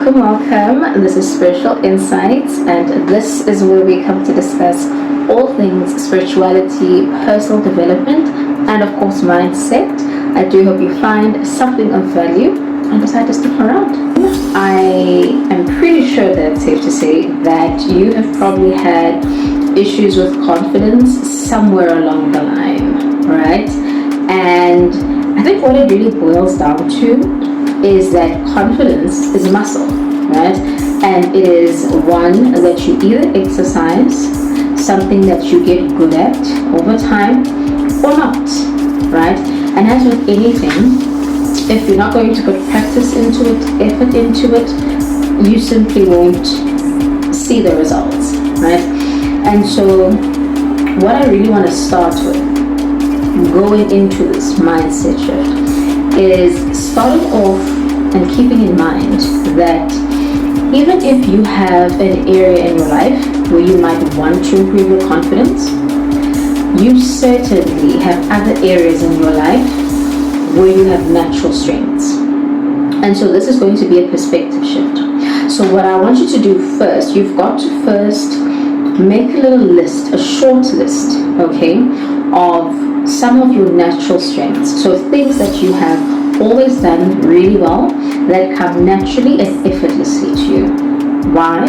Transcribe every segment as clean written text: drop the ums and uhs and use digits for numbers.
Welcome. This is Spiritual Insights, and this is where we come to discuss all things spirituality, personal development, and of course mindset. I do hope you find something of value and decide to stick around. I am pretty sure that it's safe to say that you have probably had issues with confidence somewhere along the line, right? And I think what it really boils down to is that confidence is muscle, right? And it is one that you either exercise, something that you get good at over time, or not, right? And as with anything, if you're not going to put practice into it, effort into it, you simply won't see the results, right? And so what I really want to start with going into this mindset shift is starting off and keeping in mind that even if you have an area in your life where you might want to improve your confidence, you certainly have other areas in your life where you have natural strengths. And so this is going to be a perspective shift. So what I want you to do first, you've got to first make a little list, a short list, okay, of some of your natural strengths. So things that you have always done really well, that come naturally and effortlessly to you. Why?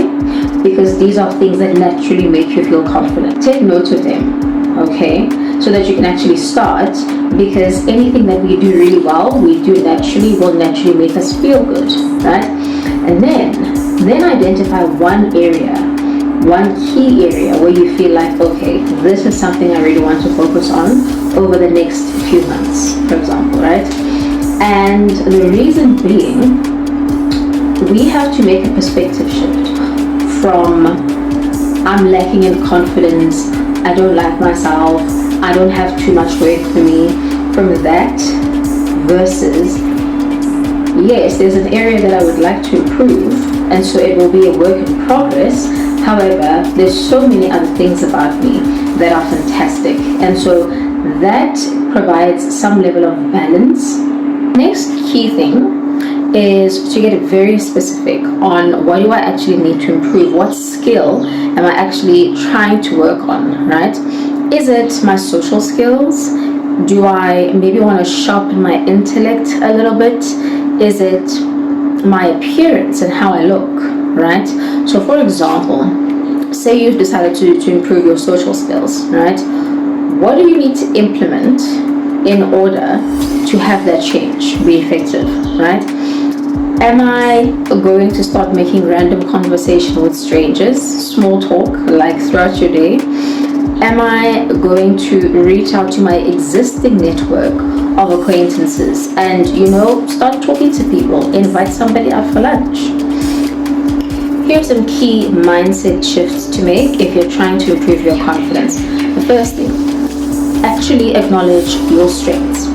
Because these are things that naturally make you feel confident. Take note of them, okay, so that you can actually start, because anything that we do really well, we do naturally, will naturally make us feel good, right? And then identify one area, one key area where you feel like, okay, this is something I really want to focus on over the next few months, for example, right? And the reason being, we have to make a perspective shift from I'm lacking in confidence, I don't like myself, I don't have too much work for me, from that versus, yes, there's an area that I would like to improve, and so it will be a work in progress. However, there's so many other things about me that are fantastic, and so that provides some level of balance. Next key thing is to get very specific on what do I actually need to improve, what skill am I actually trying to work on, right? Is it my social skills? Do I maybe want to sharpen my intellect a little bit? Is it my appearance and how I look, right? So for example, say you've decided to improve your social skills, right? What do you need to implement in order to have that change be effective, right? Am I going to start making random conversation with strangers, small talk, like throughout your day? Am I going to reach out to my existing network of acquaintances and, start talking to people, invite somebody out for lunch? Here's some key mindset shifts to make if you're trying to improve your confidence. The first thing, actually acknowledge your strengths.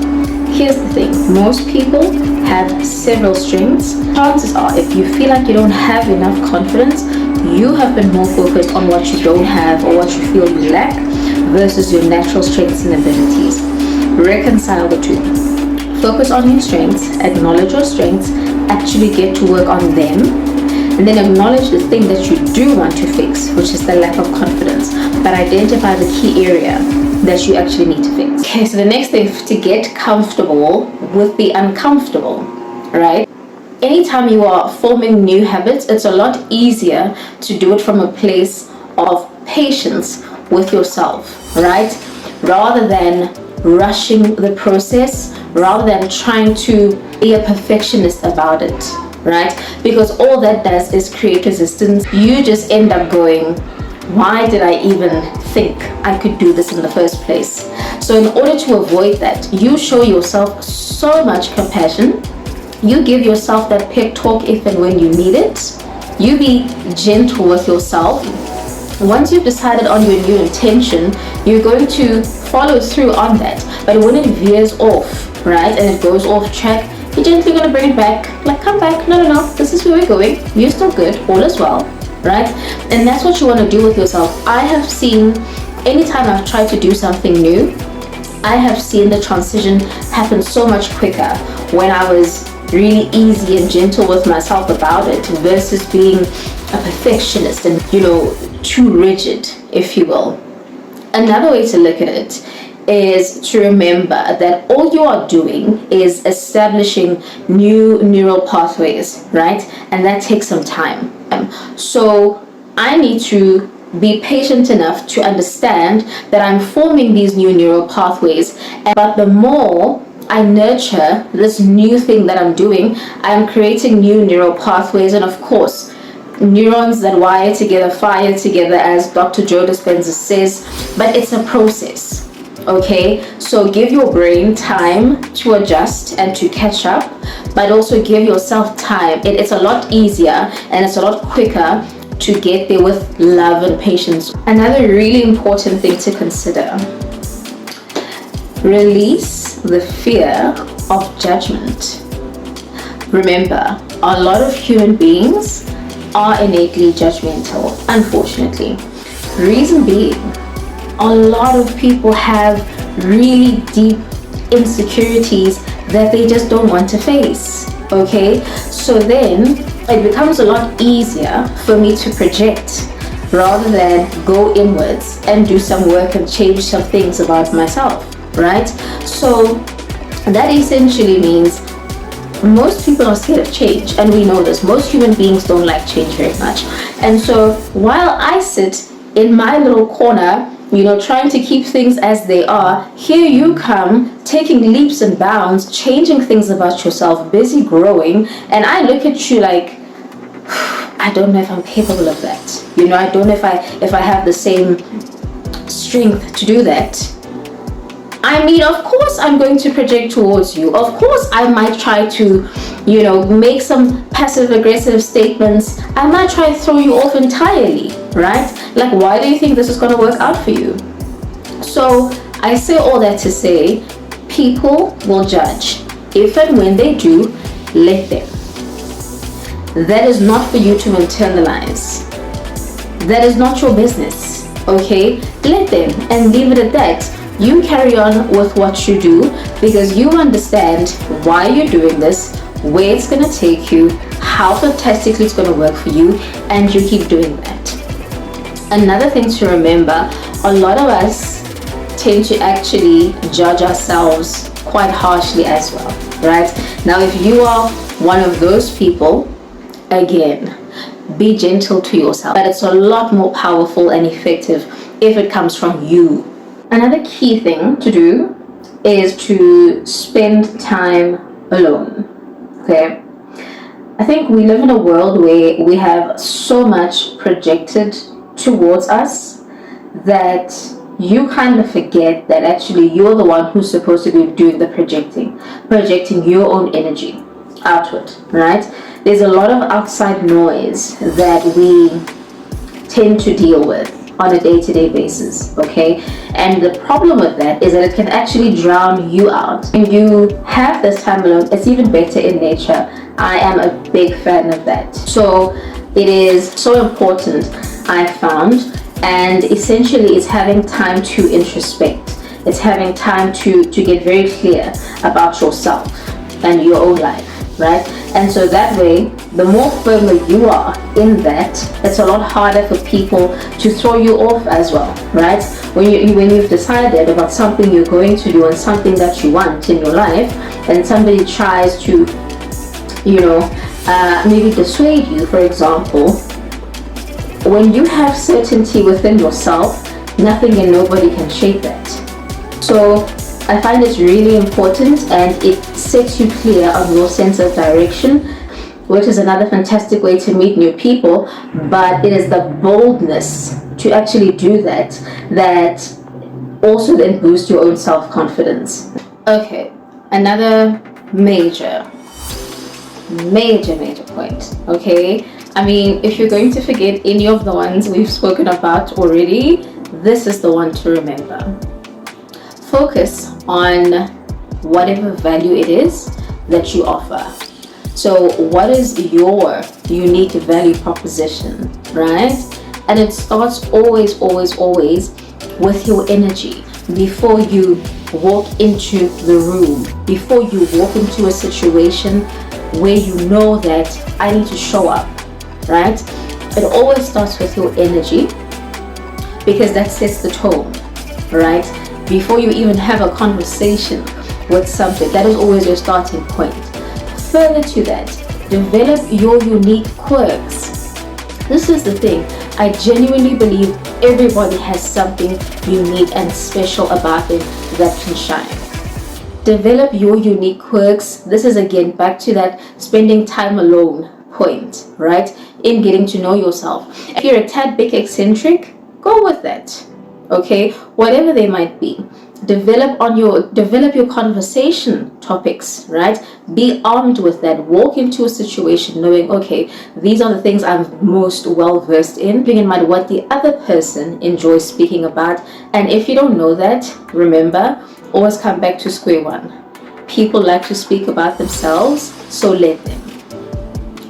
Here's the thing, most people have several strengths. Chances are, if you feel like you don't have enough confidence, you have been more focused on what you don't have or what you feel you lack versus your natural strengths and abilities. Reconcile the two. Focus on your strengths, acknowledge your strengths, actually get to work on them, and then acknowledge the thing that you do want to fix, which is the lack of confidence, but identify the key area that you actually need to fix. Okay, so the next thing is to get comfortable with the uncomfortable, right? Anytime you are forming new habits, it's a lot easier to do it from a place of patience with yourself, right? Rather than rushing the process, rather than trying to be a perfectionist about it, right? Because all that does is create resistance. You just end up going, why did I even think I could do this in the first place? So in order to avoid that, you show yourself so much compassion. You give yourself that pep talk if and when you need it. You be gentle with yourself. Once you've decided on your new intention, you're going to follow through on that. But when it veers off, right, and it goes off track, you're gently going to bring it back. Like, come back, no, this is where we're going. You're still good, all is well, right? And that's what you want to do with yourself. I have seen, anytime I've tried to do something new, I have seen the transition happen so much quicker when I was really easy and gentle with myself about it versus being a perfectionist and, too rigid, if you will. Another way to look at it is to remember that all you are doing is establishing new neural pathways, right? And that takes some time. So I need to be patient enough to understand that I'm forming these new neural pathways, but the more I nurture this new thing that I'm doing, I'm creating new neural pathways, and of course, neurons that wire together, fire together, as Dr. Joe Dispenza says, but it's a process, okay? So give your brain time to adjust and to catch up, but also give yourself time. It's a lot easier and it's a lot quicker to get there with love and patience. Another really important thing to consider: release the fear of judgment. Remember, a lot of human beings are innately judgmental, unfortunately. Reason being, a lot of people have really deep insecurities that they just don't want to face, okay? So then it becomes a lot easier for me to project rather than go inwards and do some work and change some things about myself, right? So that essentially means most people are scared of change, and we know this. Most human beings don't like change very much. And so while I sit in my little corner, trying to keep things as they are, here you come taking leaps and bounds, changing things about yourself, busy growing, and I look at you like, I don't know if I'm capable of that. I don't know if I have the same strength to do that. I mean, of course I'm going to project towards you. Of course I might try to, make some passive aggressive statements. I might try to throw you off entirely, right? Like, why do you think this is going to work out for you? So I say all that to say, people will judge. If and when they do, let them. That is not for you to internalize. That is not your business, okay? Let them and leave it at that. You carry on with what you do because you understand why you're doing this, where it's going to take you, how fantastically it's going to work for you, and you keep doing that. Another thing to remember, a lot of us tend to actually judge ourselves quite harshly as well, right? Now, if you are one of those people, again, be gentle to yourself, but it's a lot more powerful and effective if it comes from you. Another key thing to do is to spend time alone, okay? I think we live in a world where we have so much projected towards us that you kind of forget that actually you're the one who's supposed to be doing the projecting your own energy outward, right? There's a lot of outside noise that we tend to deal with on a day-to-day basis, okay? And the problem with that is that it can actually drown you out. When you have this time alone, it's even better in nature. I am a big fan of that. So it is so important, I found, and essentially it's having time to introspect. It's having time to get very clear about yourself and your own life, right? And so that way, the more firmer you are in that, it's a lot harder for people to throw you off as well, right? When you've decided about something you're going to do and something that you want in your life, and somebody tries to, maybe dissuade you, for example, when you have certainty within yourself, nothing and nobody can shake that. So I find it's really important, and it sets you clear on your sense of direction, which is another fantastic way to meet new people. But it is the boldness to actually do that also then boosts your own self-confidence. Okay, another major point, okay? I mean, if you're going to forget any of the ones we've spoken about already, this is the one to remember. Focus on whatever value it is that you offer. So what is your unique value proposition, right? And it starts always with your energy. Before you walk into the room, before you walk into a situation, where you know that I need to show up, right? It always starts with your energy, because that sets the tone, right? Before you even have a conversation with something, that is always your starting point. Further to that, develop your unique quirks. This is the thing. I genuinely believe everybody has something unique and special about them that can shine. Develop your unique quirks. This is again back to that spending time alone point, right? In getting to know yourself. If you're a tad bit eccentric, go with that. Okay, whatever they might be. Develop your conversation topics, right? Be armed with that. Walk into a situation knowing, okay, these are the things I'm most well versed in. Bring in mind what the other person enjoys speaking about. And if you don't know that, remember, always come back to square one. People like to speak about themselves, so let them.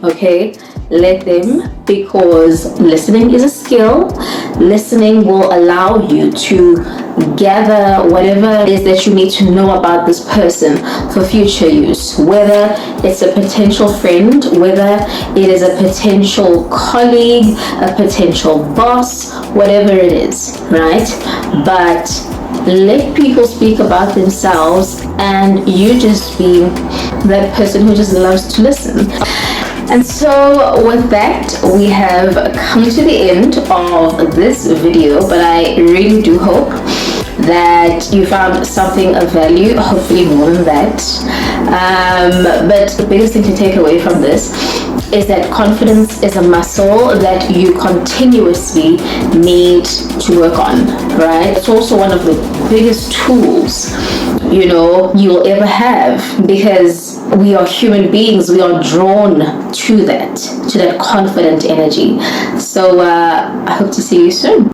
Okay, let them, because listening is a skill. Listening will allow you to gather whatever it is that you need to know about this person for future use, whether it's a potential friend, whether it is a potential colleague, a potential boss, whatever it is, right? But let people speak about themselves, and you just be that person who just loves to listen. And so with that, we have come to the end of this video, but I really do hope that you found something of value, hopefully more than that. But the biggest thing to take away from this is that confidence is a muscle that you continuously need to work on, right? It's also one of the biggest tools you'll ever have, because we are human beings. We are drawn to that confident energy. So I hope to see you soon.